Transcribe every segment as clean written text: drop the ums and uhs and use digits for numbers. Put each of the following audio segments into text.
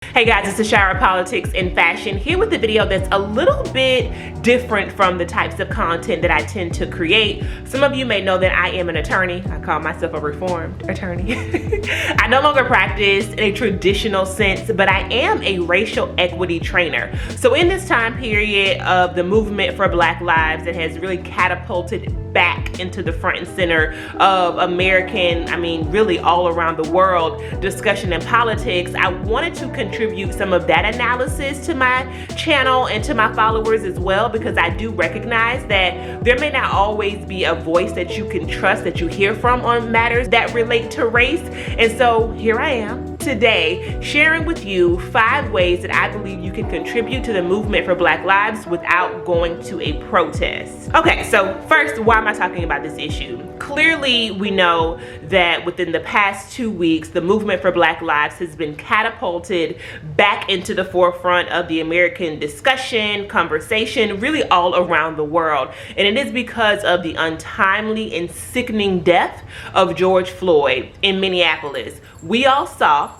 Hey guys, it's the Shower Politics and Fashion here with a video that's a little bit different from the types of content that I tend to create. Some of you may know that I am an attorney. I call myself a reformed attorney. I no longer practice in a traditional sense, but I am a racial equity trainer. So in this time period of the movement for Black lives that has really catapulted back into the front and center of American, really all around the world, discussion and politics, I wanted to contribute some of that analysis to my channel and to my followers as well, because I do recognize that there may not always be a voice that you can trust, that you hear from on matters that relate to race. And so here I am today sharing with you 5 ways that I believe you can contribute to the movement for Black lives without going to a protest. Okay, so first, why am I talking about this issue? Clearly, we know that within the past 2 weeks, the movement for Black lives has been catapulted back into the forefront of the American discussion, conversation, really all around the world. And it is because of the untimely and sickening death of George Floyd in Minneapolis. We all saw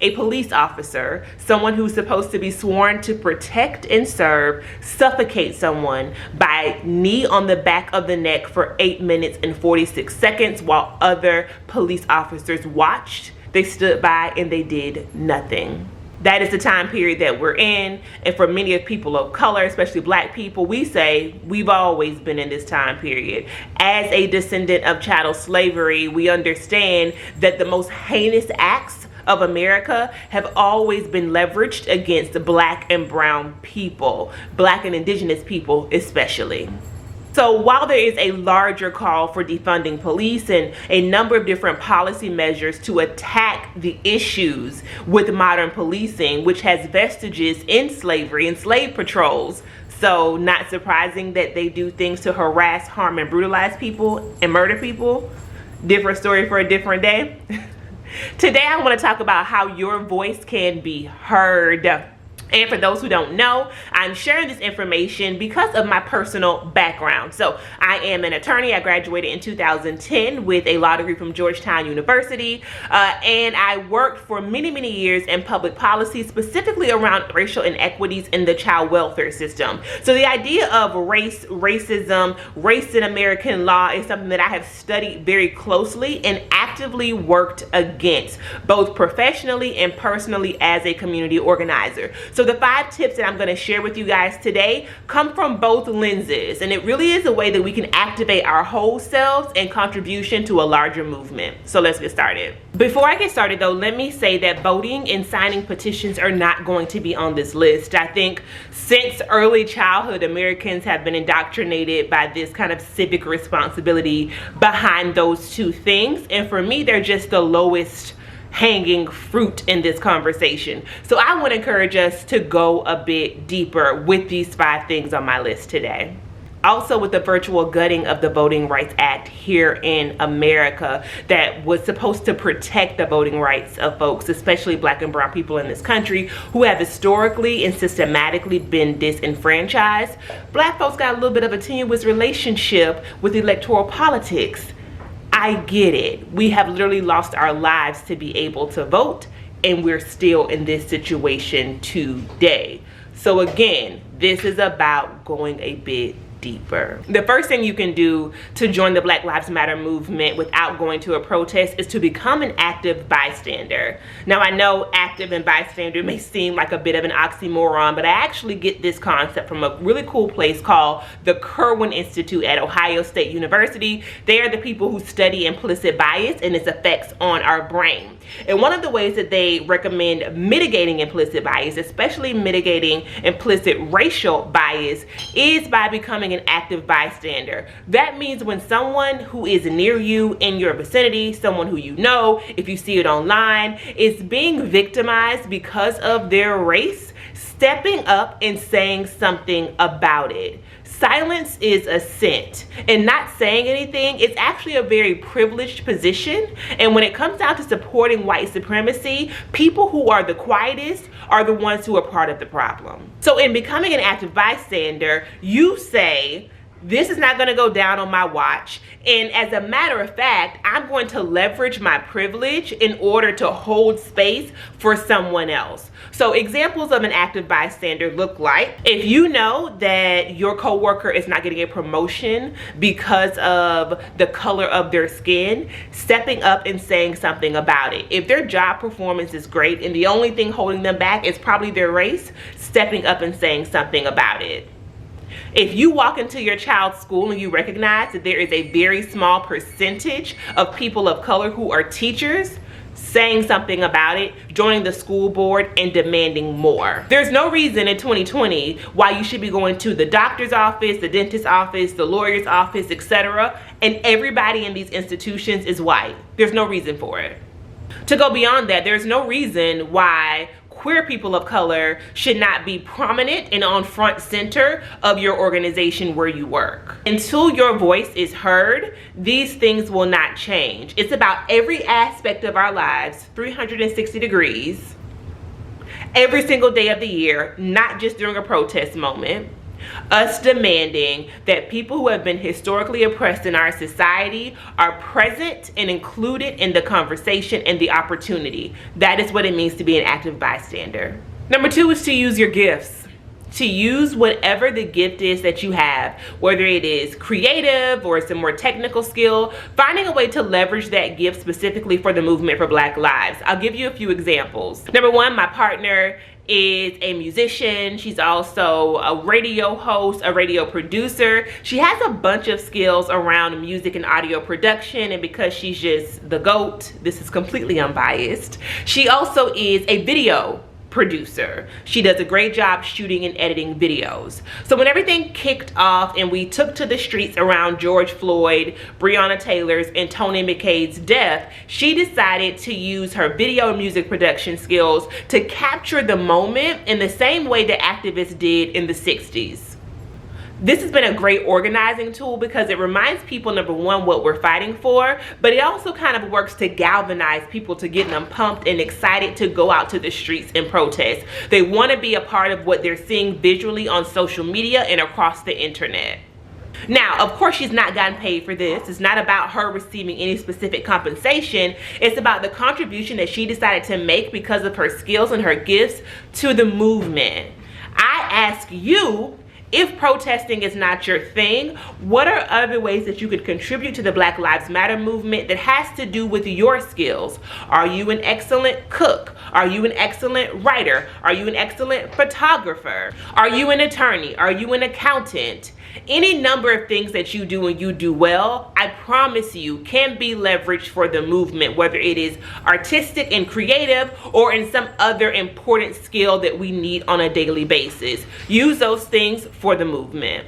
a police officer, someone who's supposed to be sworn to protect and serve, suffocate someone by knee on the back of the neck for 8 minutes and 46 seconds while other police officers watched. They stood by and they did nothing. That is the time period that we're in, and for many of people of color, especially Black people, we say we've always been in this time period. As a descendant of chattel slavery, we understand that the most heinous acts of America have always been leveraged against Black and brown people, Black and indigenous people especially. So while there is a larger call for defunding police and a number of different policy measures to attack the issues with modern policing, which has vestiges in slavery and slave patrols, so not surprising that they do things to harass, harm, and brutalize people and murder people. Different story for a different day. Today I want to talk about how your voice can be heard. And for those who don't know, I'm sharing this information because of my personal background. So I am an attorney. I graduated in 2010 with a law degree from Georgetown University. And I worked for many, many years in public policy, specifically around racial inequities in the child welfare system. So the idea of racism, race in American law is something that I have studied very closely and actively worked against, both professionally and personally as a community organizer. So the 5 tips that I'm going to share with you guys today come from both lenses, and it really is a way that we can activate our whole selves and contribution to a larger movement. So let's get started. Before I get started though, let me say that voting and signing petitions are not going to be on this list. I think since early childhood, Americans have been indoctrinated by this kind of civic responsibility behind those 2 things, and for me, they're just the lowest hanging fruit in this conversation. So I want to encourage us to go a bit deeper with these 5 things on my list today. Also, with the virtual gutting of the Voting Rights Act here in America that was supposed to protect the voting rights of folks, especially Black and brown people in this country who have historically and systematically been disenfranchised, Black folks got a little bit of a tenuous relationship with electoral politics. I get it. We have literally lost our lives to be able to vote, and we're still in this situation today. So again, this is about going a bit deeper. The first thing you can do to join the Black Lives Matter movement without going to a protest is to become an active bystander. Now, I know active and bystander may seem like a bit of an oxymoron, but I actually get this concept from a really cool place called the Kirwan Institute at Ohio State University. They are the people who study implicit bias and its effects on our brain. And one of the ways that they recommend mitigating implicit bias, especially mitigating implicit racial bias, is by becoming an active bystander. That means when someone who is near you, in your vicinity, someone who you know, if you see it online, is being victimized because of their race, stepping up and saying something about it. Silence is assent, and not saying anything is actually a very privileged position. And when it comes down to supporting white supremacy, people who are the quietest are the ones who are part of the problem. So in becoming an active bystander, you say, This is not going to go down on my watch. And as a matter of fact, I'm going to leverage my privilege in order to hold space for someone else. So examples of an active bystander look like, if you know that your coworker is not getting a promotion because of the color of their skin, stepping up and saying something about it. If their job performance is great and the only thing holding them back is probably their race, stepping up and saying something about it. If you walk into your child's school and you recognize that there is a very small percentage of people of color who are teachers, saying something about it, joining the school board, and demanding more. There's no reason in 2020 why you should be going to the doctor's office, the dentist's office, the lawyer's office, etc., and everybody in these institutions is white. There's no reason for it. To go beyond that, there's no reason why queer people of color should not be prominent and on front center of your organization where you work. Until your voice is heard, these things will not change. It's about every aspect of our lives, 360 degrees, every single day of the year, not just during a protest moment. Us demanding that people who have been historically oppressed in our society are present and included in the conversation and the opportunity. That is what it means to be an active bystander. Number 2 is to use your gifts. To use whatever the gift is that you have, whether it is creative or some more technical skill, finding a way to leverage that gift specifically for the movement for Black lives. I'll give you a few examples. Number 1, my partner is a musician. She's also a radio host, a radio producer. She has a bunch of skills around music and audio production, and because she's just the GOAT, this is completely unbiased, she also is a video producer. She does a great job shooting and editing videos. So when everything kicked off and we took to the streets around George Floyd, Breonna Taylor's, and Tony McCade's death, she decided to use her video and music production skills to capture the moment in the same way that activists did in the 60s. This has been a great organizing tool because it reminds people, number 1, what we're fighting for, but it also kind of works to galvanize people, to get them pumped and excited to go out to the streets and protest. They want to be a part of what they're seeing visually on social media and across the internet. Now, of course, she's not gotten paid for this. It's not about her receiving any specific compensation. It's about the contribution that she decided to make because of her skills and her gifts to the movement. I ask you, if protesting is not your thing, what are other ways that you could contribute to the Black Lives Matter movement that has to do with your skills? Are you an excellent cook? Are you an excellent writer? Are you an excellent photographer? Are you an attorney? Are you an accountant? Any number of things that you do and you do well, I promise you, can be leveraged for the movement, whether it is artistic and creative or in some other important skill that we need on a daily basis. Use those things for the movement.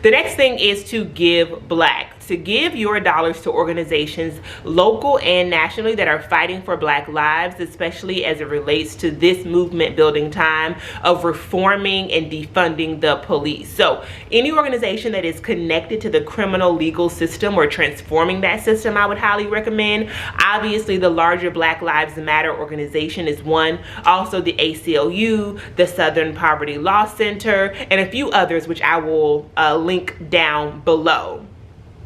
The next thing is to give Black. To give your dollars to organizations local and nationally that are fighting for Black lives, especially as it relates to this movement building time of reforming and defunding the police. So any organization that is connected to the criminal legal system or transforming that system, I would highly recommend. Obviously, the larger Black Lives Matter organization is one. Also the ACLU, the Southern Poverty Law Center, and a few others, which I will link down below.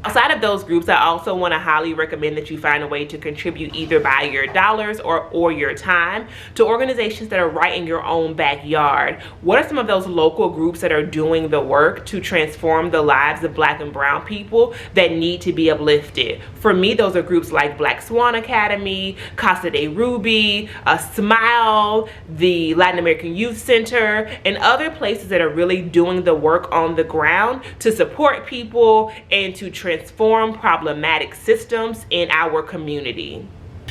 Outside of those groups, I also want to highly recommend that you find a way to contribute either by your dollars or your time to organizations that are right in your own backyard. What are some of those local groups that are doing the work to transform the lives of Black and brown people that need to be uplifted? For me, those are groups like Black Swan Academy, Casa de Ruby, Smile, the Latin American Youth Center, and other places that are really doing the work on the ground to support people and to transform problematic systems in our community.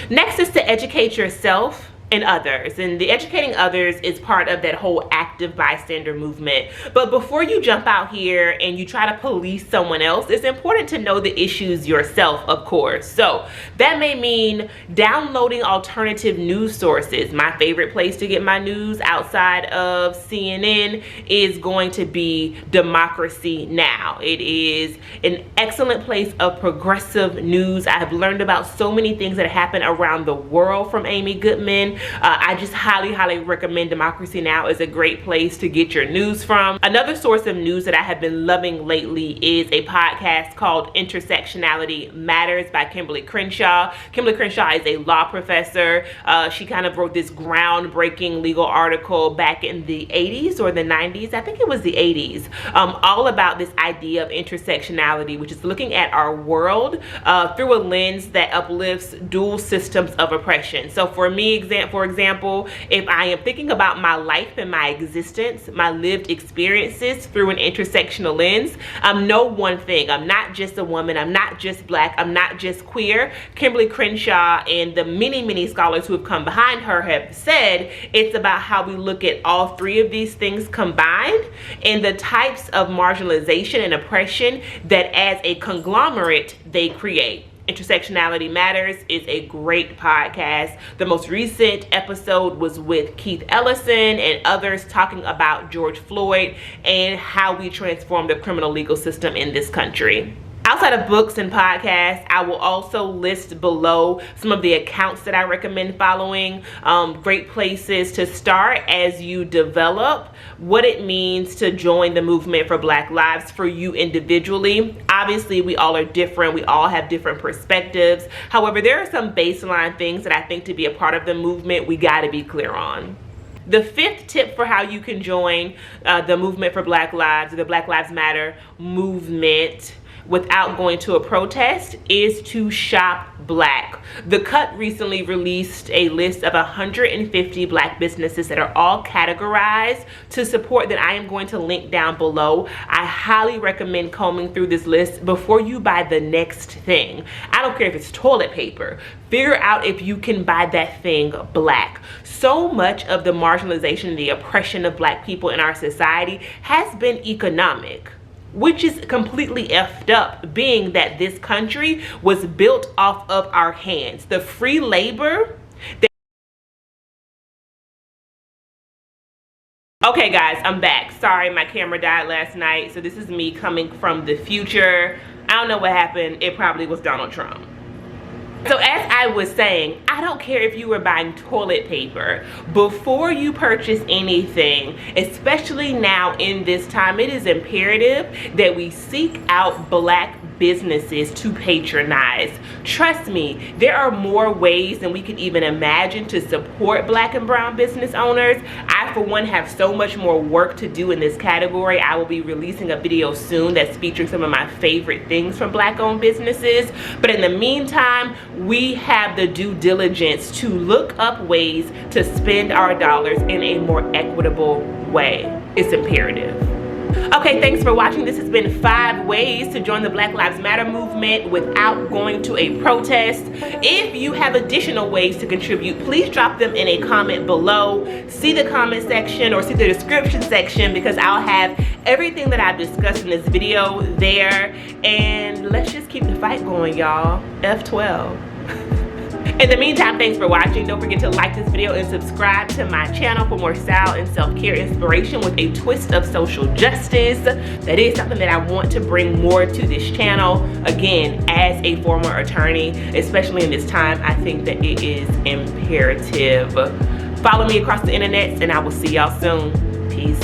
Next is to educate yourself and others, and the educating others is part of that whole active bystander movement. But before you jump out here and you try to police someone else, it's important to know the issues yourself, of course. So that may mean downloading alternative news sources. My favorite place to get my news outside of CNN is going to be Democracy Now! It is an excellent place of progressive news. I have learned about so many things that happen around the world from Amy Goodman. I just highly recommend Democracy Now! Is a great place to get your news from. Another source of news that I have been loving lately is a podcast called Intersectionality Matters by Kimberly Crenshaw. Kimberly Crenshaw is a law professor. She kind of wrote this groundbreaking legal article back in the 80s or the 90s. I think it was the 80s, all about this idea of intersectionality, which is looking at our world through a lens that uplifts dual systems of oppression. So for me, for example, if I am thinking about my life and my existence, my lived experiences through an intersectional lens, I'm no one thing. I'm not just a woman. I'm not just Black. I'm not just queer. Kimberly Crenshaw and the many scholars who have come behind her have said it's about how we look at all three of these things combined and the types of marginalization and oppression that as a conglomerate they create. Intersectionality Matters is a great podcast. The most recent episode was with Keith Ellison and others talking about George Floyd and how we transform the criminal legal system in this country. Outside of books and podcasts, I will also list below some of the accounts that I recommend following. Great places to start as you develop what it means to join the movement for Black lives for you individually. Obviously, we all are different. We all have different perspectives. However, there are some baseline things that I think to be a part of the movement we got to be clear on. The fifth tip for how you can join the movement for Black lives, the Black Lives Matter movement, without going to a protest is to shop Black. The Cut recently released a list of 150 Black businesses that are all categorized to support that I am going to link down below. I highly recommend combing through this list before you buy the next thing. I don't care if it's toilet paper. Figure out if you can buy that thing Black. So much of the marginalization and the oppression of Black people in our society has been economic, which is completely effed up, being that this country was built off of our hands. The free labor. Okay guys, I'm back. Sorry, my camera died last night, so this is me coming from the future. I don't know what happened. It probably was Donald Trump. So as I was saying, I don't care if you were buying toilet paper. Before you purchase anything, especially now in this time, it is imperative that we seek out Black businesses to patronize. Trust me, there are more ways than we could even imagine to support Black and brown business owners. I, for one, have so much more work to do in this category. I will be releasing a video soon that's featuring some of my favorite things from Black-owned businesses. But in the meantime, we have the due diligence to look up ways to spend our dollars in a more equitable way. It's imperative. Okay, thanks for watching. This has been 5 ways to join the Black Lives Matter movement without going to a protest. If you have additional ways to contribute, please drop them in a comment below. See the comment section or see the description section, because I'll have everything that I've discussed in this video there. And let's just keep the fight going, y'all. F12. In the meantime, thanks for watching. Don't forget to like this video and subscribe to my channel for more style and self-care inspiration with a twist of social justice. That is something that I want to bring more to this channel. Again, as a former attorney, especially in this time, I think that it is imperative. Follow me across the internet and I will see y'all soon. Peace.